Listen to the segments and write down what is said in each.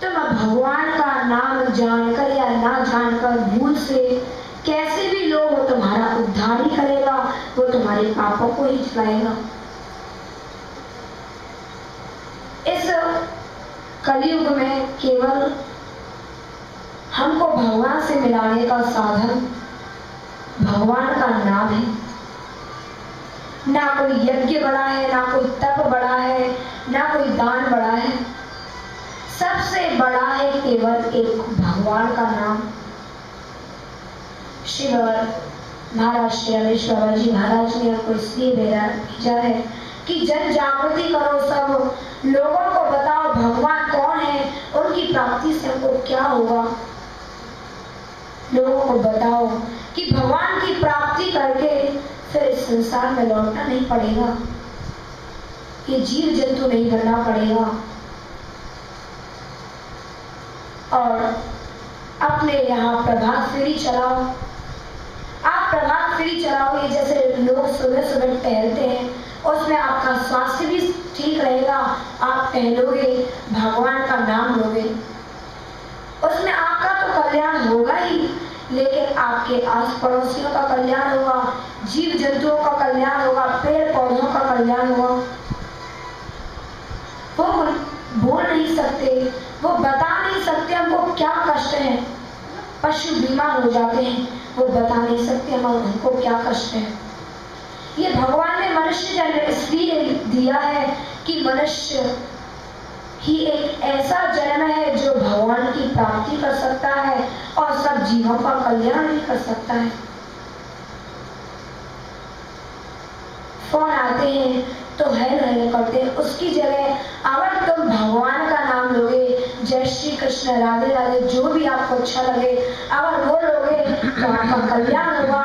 तुम भगवान का नाम जानकर या ना जानकर भूल से कैसे भी लो, वो तुम्हारा उद्धार ही करेगा, वो तुम्हारे पापों को ही छुड़ाएगा। इस कलयुग में केवल हमको भगवान से मिलाने का साधन भगवान का नाम है। ना कोई यज्ञ बड़ा है, ना कोई तप बड़ा है, ना कोई दान बड़ा है। सबसे बड़ा है केवल एक भगवान का नाम। शिव महाराज श्री रामेश्वर बाबा जी महाराज ने हमको इसलिए भेजा है कि जन जागृति करो, सब लोगों को बताओ भगवान कौन है, उनकी प्राप्ति से हमको क्या होगा। लोगों को बताओ कि भगवान की प्राप्ति करके फिर इस संसार में लौटना नहीं पड़ेगा, ये जीव जंतु नहीं बनना पड़ेगा। और अपने यहाँ प्रभात फेरी चलाओ। आप प्रभात फेरी चलाओगे, जैसे लोग सुबह सुबह टहलते हैं, उसमें आपका स्वास्थ्य भी ठीक रहेगा। आप टहलोगे, भगवान का नाम लोगे, उसमें आपका तो कल्याण होगा ही, लेकिन आपके आस पड़ोसियों का कल्याण होगा, जीव जंतुओं का कल्याण होगा, पेड़ पौधों का कल्याण होगा। वो बोल नहीं सकते, वो बता नहीं सकते हमको क्या कष्ट है। पशु बीमार हो जाते हैं, वो बता नहीं सकते हमको क्या कष्ट है। ये भगवान ने मनुष्य जन्म इसलिए दिया है कि मनुष्य ही एक ऐसा जन्म है जो भगवान की प्राप्ति कर सकता है और सब जीवों का कल्याण भी कर सकता है। फोन आते हैं तो हेल करते हैं, उसकी जगह अगर तुम भगवान का नाम लोगे, जय श्री कृष्ण, राधे राधे, जो भी आपको अच्छा लगे, अगर वो लोगे तो आपका कल्याण होगा।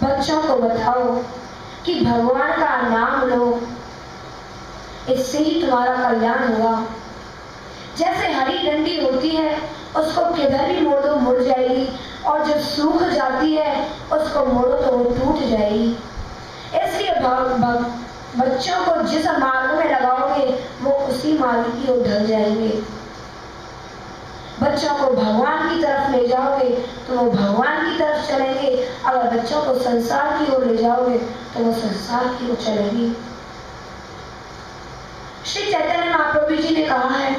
बच्चों को बताओ कि भगवान का नाम लो, इससे ही तुम्हारा कल्याण होगा। जैसे हरी डंडी होती है, उसको किधर भी मोड़ दो मुड़ जाएगी, और जो सूख जाती है उसको मोड़ो तो वो टूट जाएगी। इसलिए बच्चों को जिस मार्ग में लगाओगे वो उसी मार्ग की ओर ढल जाएंगे। बच्चों को भगवान की तरफ ले जाओगे तो वो भगवान की तरफ चलेंगे, अगर बच्चों को संसार की ओर ले जाओगे तो वो संसार की ओर चलेंगे। श्री चैतन्य महाप्रभु जी ने कहा है,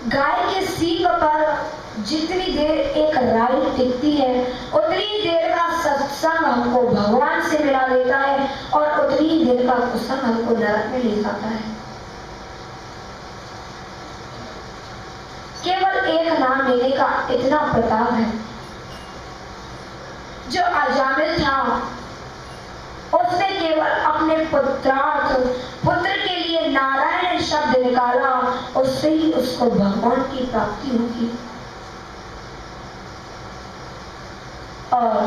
गाय के सींग पर जितनी देर एक राई टिकती है, उतनी देर का सत्संग हमको भगवान से मिला देता है, और उतनी ही देर का कुसंग हमको नरक में ले जाता है। केवल एक नाम लेने का इतना प्रताप है। जो अजामिल था, उसने केवल अपने पुत्र के लिए नारायण शब्द निकाला, उससे ही उसको भगवान की प्राप्ति होगी। और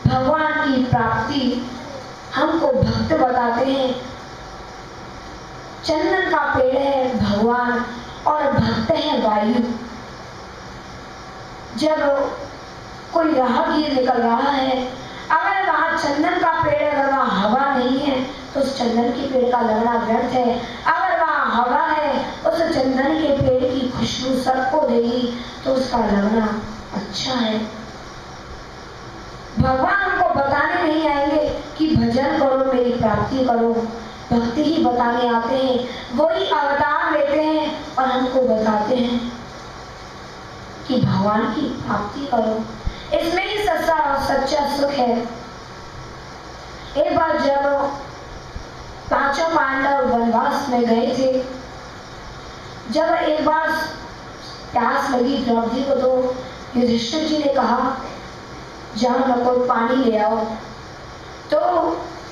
भगवान की प्राप्ति हमको भक्त बताते हैं। चंदन का पेड़ है भगवान और भक्त है वायु। जब कोई राहगीर निकल रहा है, अगर वहां चंदन का पेड़, अगर वहां हवा नहीं है तो उस चंदन के पेड़ का लगना व्यर्थ है। अगर वहां हवा है, उस चंदन के पेड़ की खुशबू सबको देगी तो उसका लगना अच्छा है। भगवान हमको बताने नहीं आएंगे कि भजन करो, मेरी प्राप्ति करो, भक्ति ही बताने आते हैं। वही अवतार लेते हैं और हमको बताते हैं कि भगवान की प्राप्ति करो, इसमें ही सच्चा सुख है। एक बार जब पांचों पांडव वनवास में गए थे, जब एक बार प्यास लगी द्रौपदी को, तो युधिष्ठिर जी ने कहा, जाओ नको पानी ले आओ। तो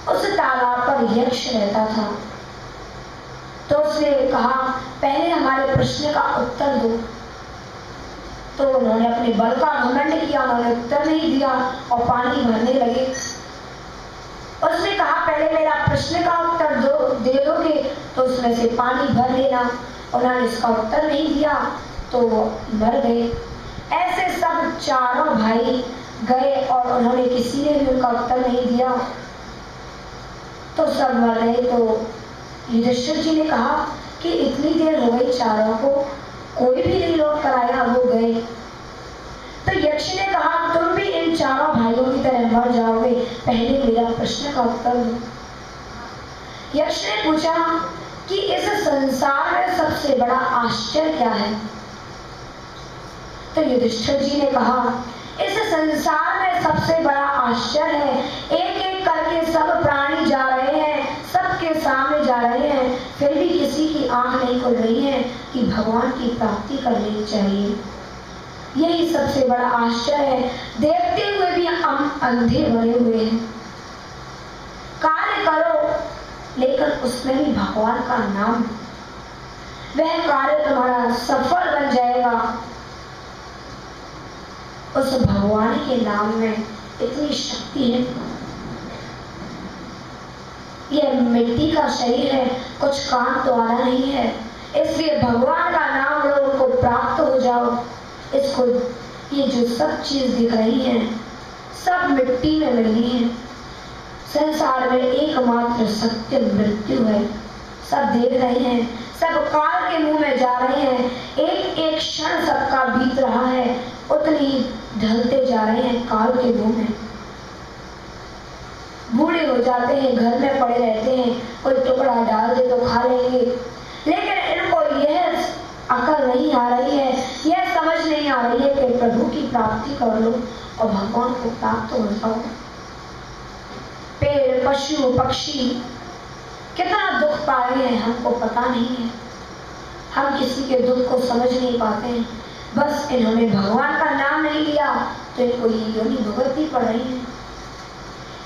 उस तालाब पर यक्ष रहता था, तो उसने कहा, पहले हमारे प्रश्न का उत्तर दो। तो उन्होंने अपने बल का घमंड किया, उन्होंने उत्तर नहीं दिया और पानी भरने लगे। उसने कहा, पहले मेरा प्रश्न का उत्तर दे दोगे तो उसमें से पानी भर लेना। उन्होंने इसका उत्तर नहीं दिया तो मर गए। ऐसे सब चारों भाई गए और उन्होंने किसी ने भी उनका उत्तर नहीं दिया, तो सब मर गए। तो युधिष्ठिर जी ने कहा कि इतनी देर हो गई चारों को, कोई भी नहीं लौट कर आया, वो गए। तो यक्ष ने कहा तुम भी इन चारों भाइयों की तरह मर जाओगे, पहले मेरा प्रश्न का उत्तर दो। यक्ष ने पूछा कि इस संसार में सबसे बड़ा आश्चर्य क्या है? तो युधिष्ठिर जी ने कहा इस संसार में सबसे बड़ा आश्चर्य है, एक एक करके सब प्राणी जा रहे हैं, सबके सामने जा रहे हैं, फिर भी किसी की आंख नहीं खुल रही है कि भगवान की प्राप्ति कर लेनी चाहिए। यही सबसे बड़ा आश्चर्य है, देखते हुए भी हम अंधे बने हुए हैं। कार्य करो लेकिन उसमें भी भगवान का नाम, वह कार्य तुम्हारा सफल बन जाएगा। उस भगवान के नाम में इतनी शक्ति है। यह मिट्टी का शरीर है, कुछ काम तो आना नहीं है, इसलिए भगवान का नाम लो, उनको प्राप्त हो जाओ। इसको ये जो सब चीज दिख रही है सब मिट्टी में मिलनी है। संसार में एकमात्र सत्य मृत्यु है। सब देख रहे हैं, सब काल के मुंह में जा रहे हैं, एक एक क्षण सबका बीत रहा है, उतनी ही ढलते जा रहे हैं काल के मुंह में। बूढ़े हो जाते हैं, घर में पड़े रहते हैं, कोई टुकड़ा डाल दे तो खा लेंगे, लेकिन इनको यह अकल नहीं आ रही है, यह समझ नहीं आ रही है कि प्रभु की प्राप्ति कर लो और भगवान को प्राप्त हो जाओ। पेड़ पशु पक्षी कितना दुख पा रहे हैं हमको पता नहीं है, हम किसी के दुख को समझ नहीं पाते हैं। बस इन्होंने भगवान का नाम नहीं लिया तो इनको ये योनि भुगतनी पड़ रही है।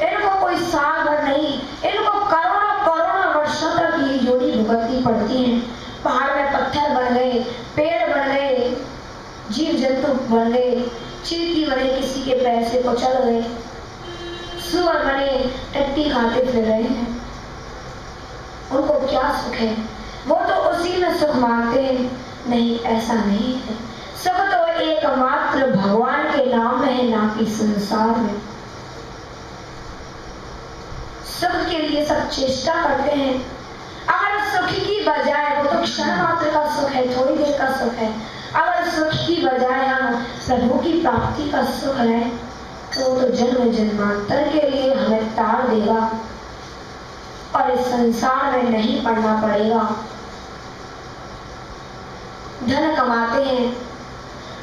इनको कोई साल भर नहीं, इनको करोड़ों करोड़ों वर्षों तक ये योनि भुगतनी पड़ती है। पहाड़ में पत्थर बन गए, पेड़ बन गए, जीव जंतु बन गए, चींटी बने, किसी के पैर से कुचल गए, सुअर बने, टट्टी खाते फिर रहे हैं। उनको क्या सुख है? वो तो उसी में सुख मांगते हैं। नहीं, ऐसा नहीं है। सुख तो एकमात्र भगवान के नाम में है, ना कि संसार में। सुख के लिए सब चेष्टा करते हैं। अगर सुख की बजाय, वो तो क्षण मात्र का सुख है, थोड़ी देर का सुख है, अगर सुख की बजाय हम प्रभु की प्राप्ति का सुख है तो जन्म जन्मांतर के लिए हमें टाल देगा और इस संसार में नहीं पड़ना पड़ेगा। धन कमाते हैं,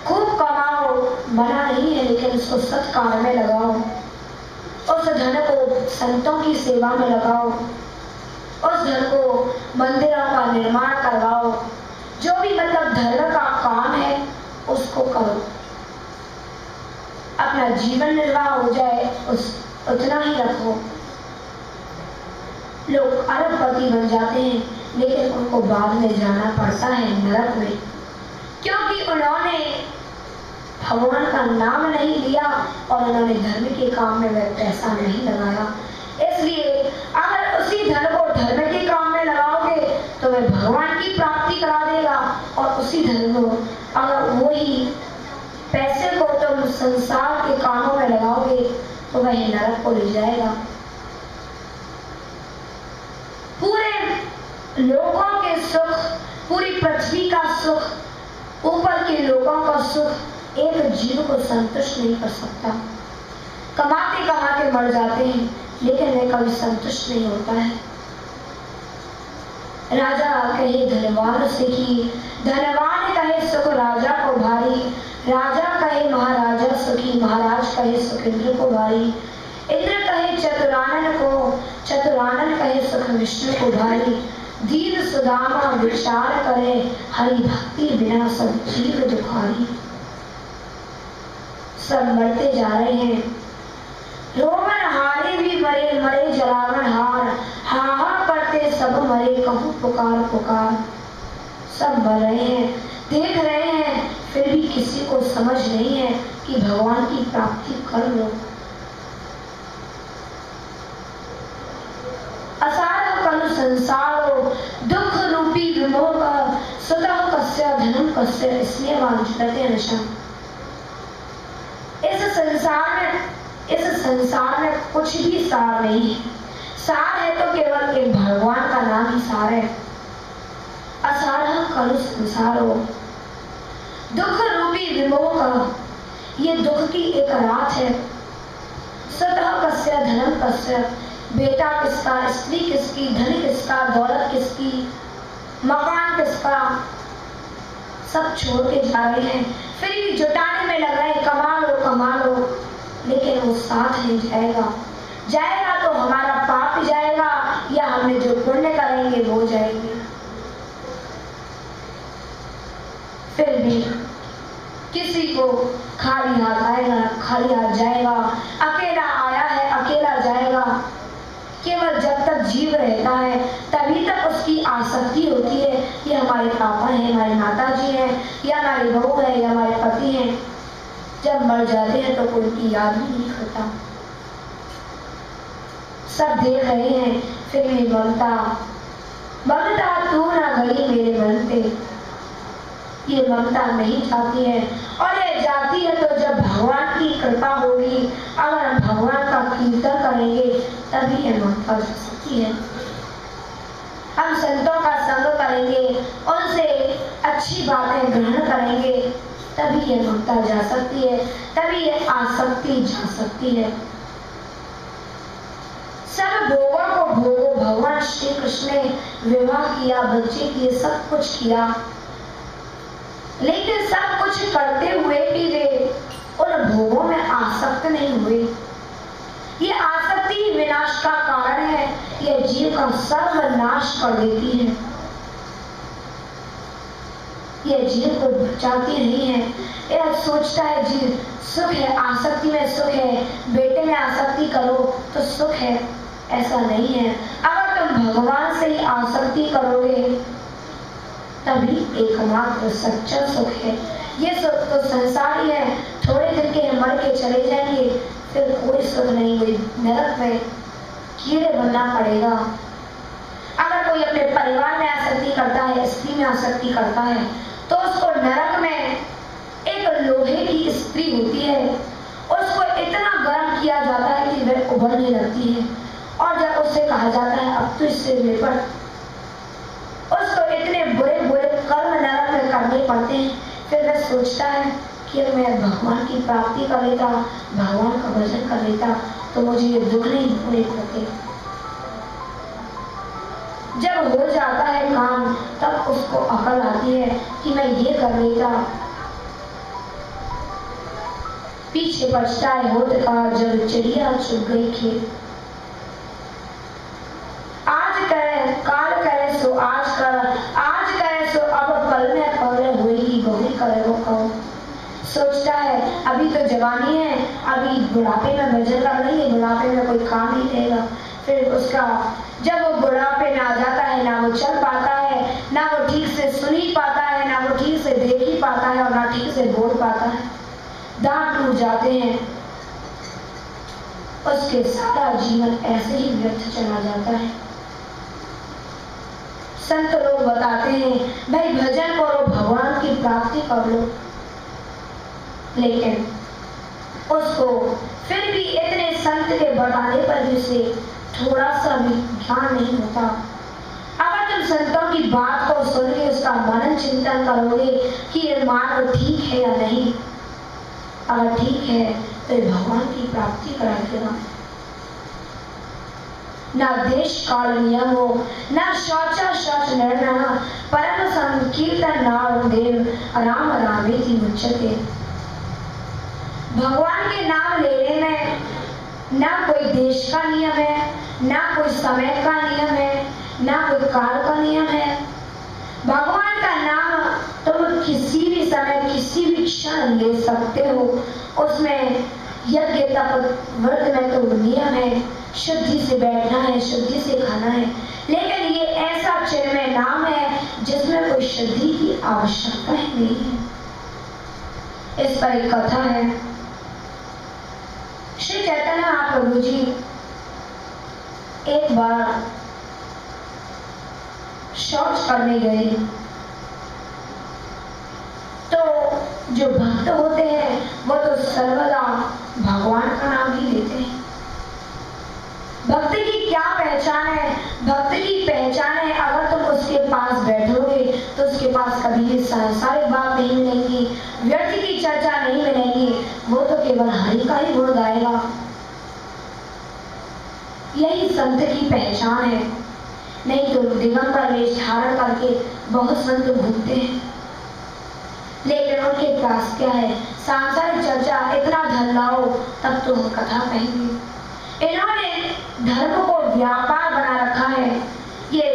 खूब कमाओ, मना नहीं है, लेकिन उसको सत्कार में लगाओ। उस धन को संतों की सेवा में लगाओ, उस धन को मंदिरों का निर्माण करवाओ, जो भी मतलब धर्म का काम है उसको करो। अपना जीवन निर्वाह हो जाए उतना ही रखो। लोग अरबपति बन जाते हैं, लेकिन उनको बाद में जाना पड़ता है नरक में, क्योंकि उन्होंने भगवान का नाम नहीं लिया और उन्होंने धर्म के काम में वह पैसा नहीं लगाया। इसलिए अगर उसी धन को धर्म के काम में लगाओगे तो वह भगवान की प्राप्ति करा देगा, और उसी धन को अगर वही पैसे को तुम संसार के कामों में लगाओगे तो वह नरक को ले जाएगा। पूरे लोगों के सुख, पूरी पृथ्वी का सुख, ऊपर के लोगों का सुख एक जीव को संतुष्ट नहीं कर सकता। कमाते कमाते मर जाते हैं, लेकिन वह कभी संतुष्ट नहीं होता है। राजा कहे धनवान से कि धनवान कहे सुख राजा को भारी, राजा कहे महाराजा सुखी, महाराज कहे सुख इंद्र को भारी, इंद्र कहे चतुरानन को, चतुरानन कहे सुख विष्णु को भारी, दीन सुदामा विचार करे, हरि भक्ति बिना सब जीव दुखारी। सब मरते जा रहे हैं, रोमन हारे भी मरे, मरे जलावन हार, हाहा करते सब मरे, कहूँ पुकार पुकार। सब मर रहे हैं, देख रहे हैं, फिर भी किसी को समझ नहीं है कि भगवान की प्राप्ति कर लो। असार कलु संसारो दुख रूपी विमोह का, सुतः कस्य धनम कस्य स्नेहवान चलते नशा। इस संसार में कुछ भी सार नहीं है। सार है तो केवल एक भगवान का नाम ही सार असारह कलुष संसारो, दुख रूपी विमोह का ये दुख की एक रात है। सतः कस्य धनम कस्य, बेटा किसका, स्त्री किसकी, धन किसका, दौलत किसकी, मकान किसका, सब छोड़ के जा रहे हैं। फिर भी जुटाने में लग रहे हैं, कमा लो, लेकिन वो साथ नहीं जाएगा तो हमारा पाप जाएगा या हमने जो पुण्य करेंगे वो जाएंगे। फिर भी किसी को खाली हाथ आएगा, खाली हाथ जाएगा, अकेला आया है अकेला जाएगा। केवल जब तक जीव रहता है तभी तक उसकी आसक्ति होती है, ये हमारे पापा हैं, हमारे माता जी हैं, या हमारे बहू है, या हमारे पति हैं। जब मर जाते हैं तो कोई की याद ही नहीं करता। सब देख रहे हैं, फिर भी ममता तू ना गई मेरे मन पे, ये ममता नहीं जाती है। और ये जाती है तो जब भगवान की कृपा होगी, अगर हम भगवान का कीर्तन करेंगे तभी ये ममता जा सकती है। हम संतों का संग करेंगे, उनसे अच्छी बातें ग्रहण करेंगे, तभी ये ममता जा सकती है, तभी ये आसक्ति जा सकती है। सब भोगों को भोगो, भगवान श्री कृष्ण ने विवाह किया, बच्चे किए, सब कुछ किया, लेकिन सब कुछ करते हुए भी वे उन भोगों में आसक्त नहीं हुए। ये आसक्ति विनाश का कारण है, यह जीव का सर्वनाश कर देती है, यह जीव को बचाती नहीं है। यह सोचता है जीव सुख है, आसक्ति में सुख है, बेटे में आसक्ति करो तो सुख है, ऐसा नहीं है। अगर तुम भगवान से ही आसक्ति करोगे तभी एकमात्र सच्चा सुख है। ये सुख तो संसारी है, थोड़े दिन के मर के चले जाएंगे, फिर कोई सुख नहीं, कोई नरक में कीड़े बनना पड़ेगा। अगर कोई अपने परिवार में आसक्ति करता है, स्त्री में आसक्ति करता है, तो उसको नरक में एक लोहे की स्त्री होती है, उसको इतना गर्म किया जाता है कि वह उबलने लगती है, और जब उससे कहा जाता है अब तो इससे निपट, उसको इतने बुरे बुरे कर्म नरक में करने पड़ते हैं। फिर वह सोचता है कि मैं भगवान की प्राप्ति कर लेता, भगवान का भजन कर लेता तो मुझे ये दुख नहीं भोगने पड़ते। जब हो जाता है काम तब उसको अकल आती है कि मैं ये कर लेता। पीछे पछता है होत का जब चिड़िया चुग गई खेत। आज करे काल करे सो आज कर, आज करे सो अब कल में पगले हुई बहुरी करे वो कहो। सोचता है अभी तो जवानी है, अभी बुढ़ापे में भजन कर रही है, बुढ़ापे में कोई काम नहीं देगा। फिर उसका जब वो बुढ़ापे में आ जाता है, ना वो चल पाता है, ना वो ठीक से सुन ही पाता है, ना वो ठीक से देख ही पाता है, और ना ठीक से बोल पाता है, दांत टूट जाते हैं, उसके सारा जीवन ऐसे ही व्यर्थ चला जाता है। संत लोग बताते हैं भाई भजन करो, भगवान की प्राप्ति कर लो, लेकिन उसको फिर भी इतने संत के बताने पर भी उसे थोड़ा सा भी ध्यान नहीं होता। अगर तुम संतों की बात को सुन के उसका मनन चिंतन करोगे कि ये मार्ग ठीक है या नहीं, अगर ठीक है तो ये भगवान की प्राप्ति करा देगा। ना देश काल नियम हो, ना शौचा शौच निर्णय, परम संकीर्तन नाम देव राम रामेति मुच्यते। भगवान के नाम लेने में ना कोई देश का नियम है, ना कोई समय का नियम है, ना कोई काल का नियम है। भगवान का नाम तुम किसी भी समय किसी भी क्षण ले सकते हो। उसमें यज्ञ तप व्रत में तो नियम है, शुद्धि से बैठना है, शुद्धि से खाना है, लेकिन ये ऐसा चिन्मय नाम है जिसमें कोई शुद्धि की आवश्यकता ही नहीं है। इस पर एक कथा है। श्री चैतन्य महाप्रभु जी एक बार शौच करने गए, तो जो भक्त होते हैं वो तो सर्वदा भगवान का नाम ही लेते हैं। भक्ति की क्या पहचान है? भक्ति की पहचान है अगर तुम उस बैठोगे तो उसके पास कभी भी सांसारिक बात नहीं मिलेंगी, व्यर्थ की चर्चा नहीं मिलेंगी, वो तो केवल हरि का ही गुण गाएगा। यही संत की पहचान है। नहीं तो दिगंबर वेश धारण करके बहुत संत घूमते हैं, लेकिन उनके पास क्या है? सांसारिक चर्चा, इतना धन लाओ तब तो हम कथा कहेंगे। इन्होंने धर्म को व्यापार बना रखा है। ये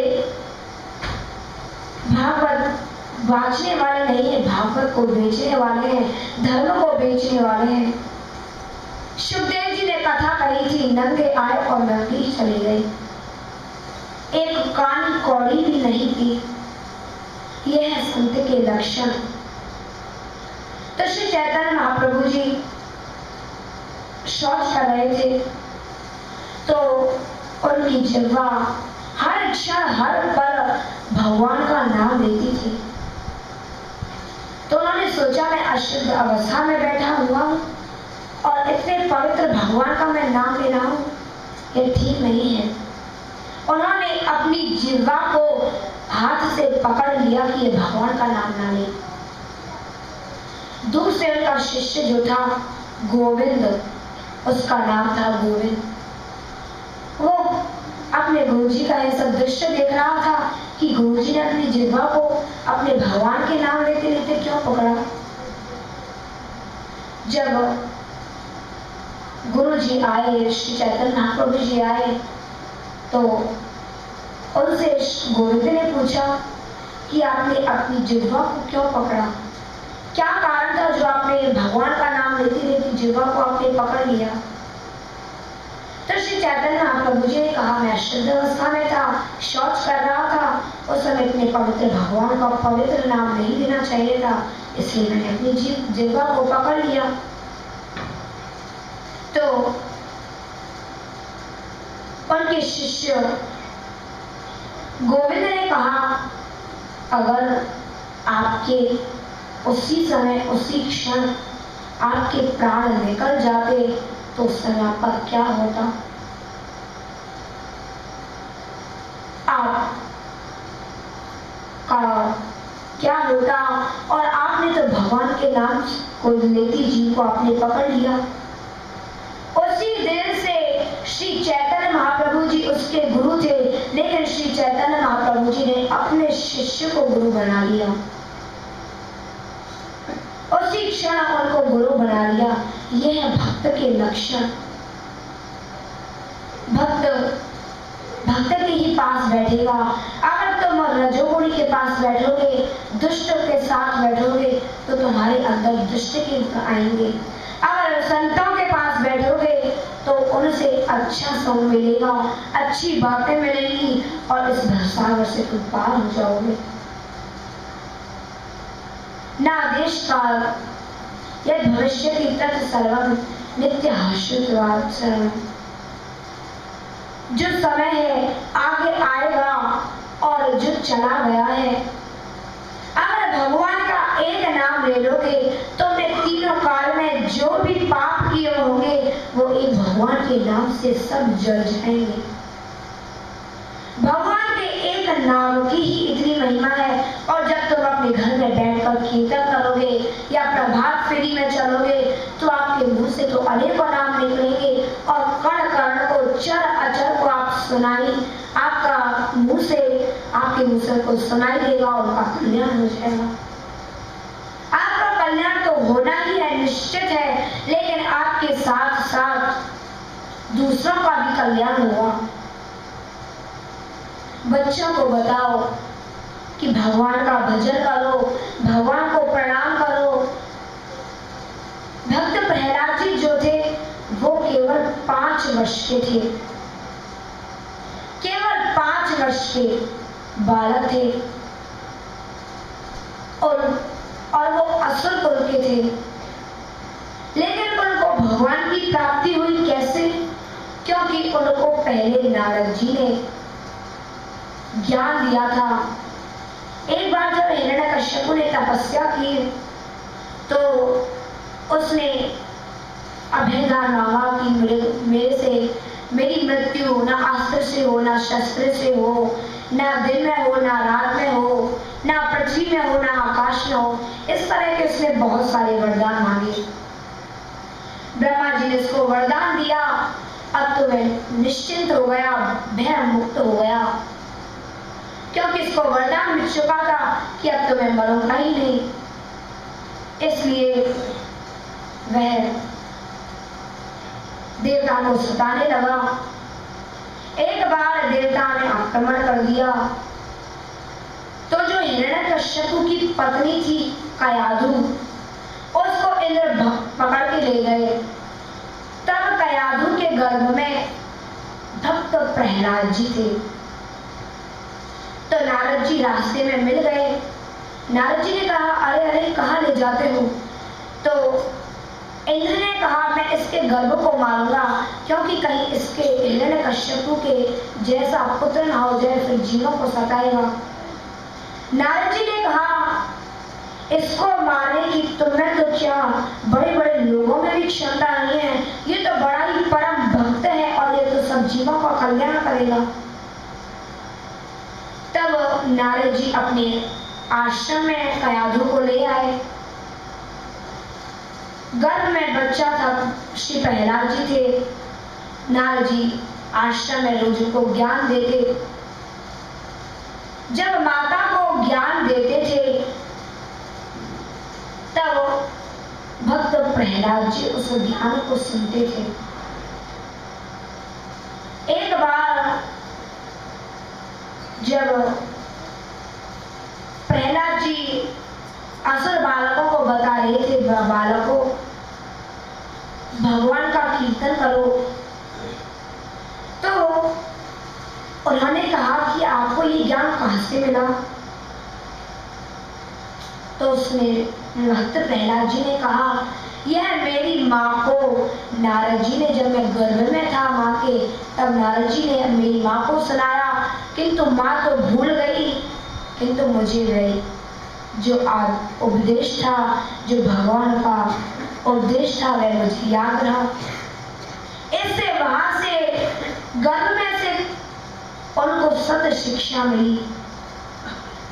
भागवत बांटने वाले नहीं है, भागवत को बेचने वाले हैं, धर्म को बेचने वाले हैं। सुखदेव जी ने कथा कही थी, नंगे आए और नंगे ही चले गए, एक कान कौड़ी भी नहीं थी। यह है संत के लक्षण। तो श्री चैतन्य महाप्रभु जी शौच कर रहे थे तो उनकी जिह्वा हर क्षण हर पल भगवान का नाम लेती थी। तो उन्होंने सोचा मैं अशुद्ध अवस्था में बैठा हुआ हूं और इतने पवित्र भगवान का मैं नाम ले रहा हूं, यह ठीक नहीं है। उन्होंने अपनी जिह्वा को हाथ से पकड़ लिया कि यह भगवान का नाम ना ले। दूर से उनका शिष्य जो था गोविंद, उसका नाम था गोविंद, वो अपने गुरु जी का ऐसा दृश्य देख रहा था कि गुरु जी ने अपनी जिह्वा को अपने भगवान के नाम लेते लेते क्यों पकड़ा। जब गुरु जी आए, श्री चैतन्य महाप्रभु जी आए, तो उनसे गोविंद ने पूछा कि आपने अपनी जिह्वा को क्यों पकड़ा, क्या कारण था जो आपने भगवान का नाम लेती लेती जिह्वा को आपने पकड़ लिया। तो श्री चैतन्य महाप्रभु जी ने कहा मैं अशुद्ध अवस्था में था, शौच कर रहा था, उस समय अपने पवित्र भगवान का पवित्र नाम नहीं लेना चाहिए था, इसलिए मैंने अपनी जिह्वा को पकड़ लिया। तो उनके शिष्य गोविंद ने कहा अगर आपके उसी समय उसी क्षण आपके प्राण निकल जाते तो उस समय आपका क्या होता। आपका क्या होता। और आपने तो भगवान के नाम को लेती जीव को आपने पकड़ लिया। उसी दिन से श्री चैतन्य महाप्रभु जी उसके गुरु थे, लेकिन श्री चैतन्य महाप्रभु जी ने अपने शिष्य को गुरु बना लिया, उसी क्षण उनको गुरु बना लिया। यह है भक्त के लक्षण। भक्त के ही पास बैठेगा। अगर तुम रजोगुणी के पास बैठोगे, दुष्ट के साथ बैठोगे तो तुम्हारे अंदर दुष्ट के आएंगे। अगर संतों के पास बैठोगे तो उनसे अच्छा संग मिलेगा, अच्छी बातें मिलेंगी और इस भवसागर से तुम पार हो जाओगे। ना देश काल यह भविष्य की तत् सर्वम नित्य हर्षितवाद। जो समय है आगे आएगा और जो चला गया है। अगर भगवान का एक नाम ले लोगे तो तुमने तीनों काल में जो भी पाप किए होंगे वो एक भगवान के नाम से सब जल जाएंगे। भगवान के एक नाम की ही इतनी महिमा है। और जब तुम अपने घर में बैठकर कीर्तन करोगे या प्रभात फेरी में चलोगे तो आपके मुंह से तो अनेकों नाम निकलेंगे और कण कण को चर अचर को आप सुनाई, आपका मुंह से आपके मुंह से को सुनाई देगा और उनका कल्याण हो जाएगा। आपका कल्याण तो होना ही है, निश्चित है, लेकिन आपके साथ साथ दूसरों का भी कल्याण होगा। बच्चों को बताओ कि भगवान का भजन करो, भगवान को प्रणाम करो। भक्त प्रहलाद जी जो थे वो केवल 5 वर्ष के थे, केवल 5 वर्ष के बालक थे और वो असुर कुल के थे। लेकिन उनको भगवान की प्राप्ति हुई कैसे? क्योंकि उनको पहले नारद जी ने ज्ञान दिया था। एक बार जब हिरण्यकश्यप ने तपस्या की तो उसने अभयदान मांगा कि मेरे से मेरी मृत्यु न अस्त्र से हो न शस्त्र से हो, ना दिन में हो, ना रात में हो, ना पृथ्वी में हो, ना आकाश में हो। इस तरह के उसने बहुत सारे वरदान मांगे। ब्रह्मा जी ने उसको वरदान दिया। अब तो वह निश्चिंत हो गया, भय मुक्त हो गया, क्योंकि इसको वरदान मिल चुका था कि अब तो मैं मरूंगा ही नहीं। इसलिए वह देवता को सताने लगा। एक बार देवता ने आक्रमण कर दिया तो जो हिरण्यकश्यप की पत्नी थी कयाधु, उसको इंद्र पकड़ के ले गए। तब कयाधु के गर्भ में भक्त प्रहलाद जी थे। तो नारद जी रास्ते में मिल गए। नारद जी ने कहा, अरे अरे कहाँ ले जाते हो? तो इंद्र ने कहा, मैं इसके गर्भ को मारूंगा, क्योंकि कहीं इसके हिरण्यकश्यप के जैसा पुत्र ना हो जाए, फिर जीवों को सताएगा। नारद जी ने कहा, इसको मारने की तुम्हें तो क्या बड़े बड़े लोगों में भी क्षमता नहीं है, ये तो बड़ा ही परम भक्त है और ये तो सब जीवों का कल्याण करेगा। तब नारद जी अपने आश्रम में कयाधु को ले आए। गर्भ में बच्चा था, श्री प्रहलाद जी थे। नारद जी आश्रम में रोज को ज्ञान देते। जब माता को ज्ञान देते थे तब भक्त प्रहलाद जी उस ज्ञान को सुनते थे। एक बार जब प्रहलाद जी असुर बालकों को बता रहे थे, बालकों भगवान का कीर्तन करो, तो उन्होंने कहा कि आपको ये ज्ञान कहां से मिला? तो उसने भक्त प्रहलाद जी ने कहा, यह मेरी माँ को नारद जी ने, जब मैं गर्भ में था माँ के, तब नारद जी ने मेरी माँ को सुनाया, किंतु माँ तो भूल गई, किंतु मुझे वह जो आज उपदेश था, जो भगवान का उपदेश था, वह मुझे याद रहा। इससे वहां से गर्भ में से उनको सत्य शिक्षा मिली,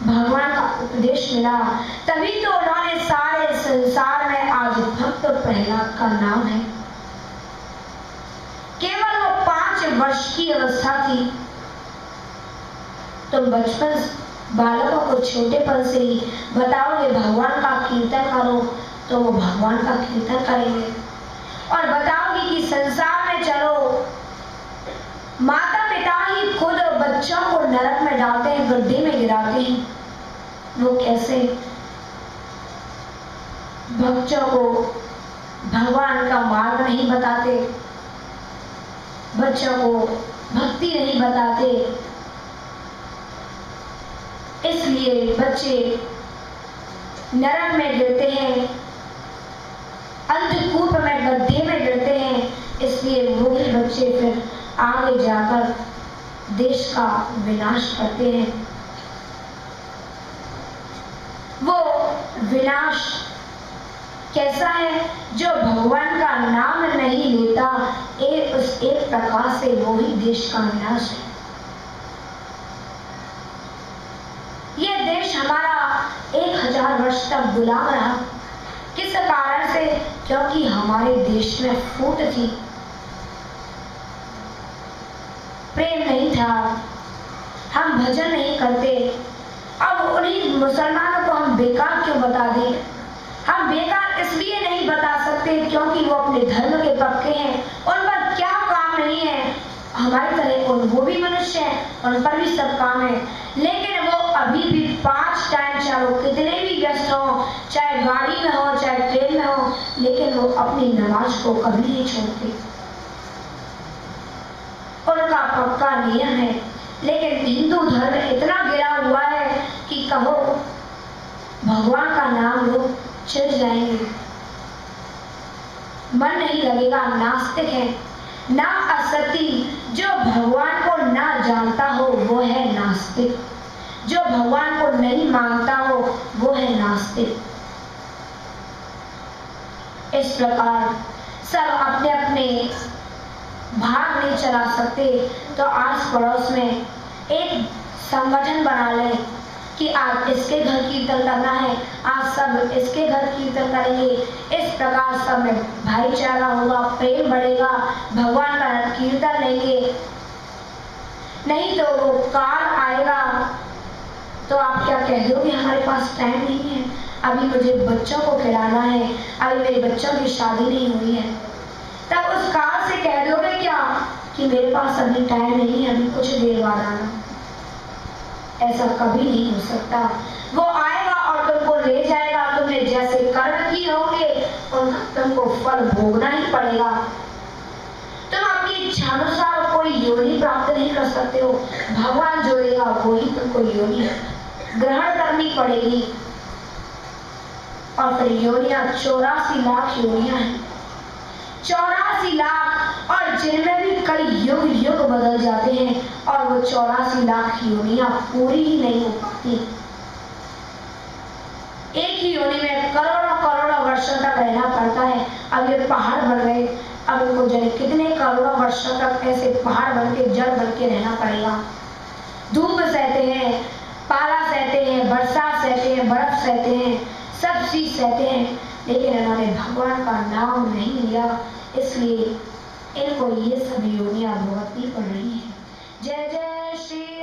भगवान का उपदेश मिला, तभी तो उन्होंने सारे संसार में आज भक्त प्रहलाद का नाम है। केवल वो 5 वर्ष की अवस्था थी। तुम बचपन बालकों को छोटेपन से ही बताओगे भगवान का कीर्तन करो, तो वो भगवान का कीर्तन करेंगे। और बताओगे कि संसार में चलो, माता पिता ही खुद बच्चों को नरक में डालते हैं, गड्ढे में गिराते हैं। वो कैसे? बच्चों को भगवान का मार्ग नहीं बताते, बच्चों को भक्ति नहीं बताते, इसलिए बच्चे नरक में गिरते हैं, अंधकूप में, गड्ढे में गिरते हैं। इसलिए वही बच्चे फिर आगे जाकर देश का विनाश करते हैं। वो विनाश कैसा है? जो भगवान का नाम नहीं लेता, उस एक प्रकार से वो ही देश का विनाश है। ये देश हमारा 1000 वर्ष तक गुलाम रहा। किस कारण से? क्योंकि हमारे देश में फूट थी, प्रेम नहीं था, हम भजन नहीं करते। अब उन्हीं मुसलमानों को हम बेकार क्यों बता दें? हम बेकार इसलिए नहीं बता सकते क्योंकि वो अपने धर्म के पक्के हैं, उन पर क्या काम नहीं है। हमारी तरह वो भी मनुष्य हैं, उन पर भी सब काम है, लेकिन वो अभी भी 5 टाइम, चाहे वो कितने भी व्यस्त हो, चाहे गाड़ी में हो, चाहे ट्रेन में हो, लेकिन वो अपनी नमाज को कभी नहीं छोड़ते। उनका पक्का नियम है। लेकिन हिंदू धर्म इतना गिरा हुआ है कि कहो भगवान का नाम लो, चिढ़ जाएंगे, मन नहीं लगेगा, नास्तिक है। ना असती, जो भगवान को ना जानता हो वो है नास्तिक, जो भगवान को नहीं मानता हो वो है नास्तिक। इस प्रकार सब अपने अपने भाग नहीं चला सकते। तो आस पड़ोस में एक संगठन बना लें कि आज इसके घर कीर्तन करना है, आज सब इसके घर कीर्तन करेंगे। इस प्रकार सब में भाईचारा होगा, प्रेम बढ़ेगा, भगवान का कीर्तन लेंगे। नहीं तो वो काल आएगा तो आप क्या कह दोगे, हमारे पास टाइम नहीं है, अभी मुझे बच्चों को खिलाना है, अभी मेरे बच्चों की शादी नहीं हुई है। तब उस काल से कह दोगे क्या कि मेरे पास अभी टाइम नहीं है, अभी कुछ देर बाद आना। ऐसा कभी नहीं हो सकता। वो आएगा और तुमको ले जाएगा, तुमने जैसे कर्म किए होंगे उनका तुमको फल भोगना ही पड़ेगा। तुम अपनी इच्छानुसार कोई योनि प्राप्त नहीं कर सकते हो, भगवान जो देगा वही तुमको योनि ग्रहण करनी पड़ेगी। और फिर योनियां 84 लाख योनियां हैं, 84 लाख, और जिनमें भी कई युग युग बदल जाते हैं और वो 84 लाख योनियां पूरी ही नहीं हो पाती। एक ही योनि में करोड़ों करोड़ों वर्षों तक रहना पड़ता है। अब ये पहाड़ बन गए, अब इनको जाने कितने करोड़ों वर्षों तक ऐसे पहाड़ बन के जड़ बन के रहना पड़ेगा। धूप सहते हैं, पाला सहते हैं, बरसात सहते हैं, बर्फ सहते हैं, सब चीज सहते हैं, लेकिन इन्होंने भगवान का नाम नहीं लिया, इसलिए इनको ये सब योनियां भुगतनी पड़ रही है। जय जय श्री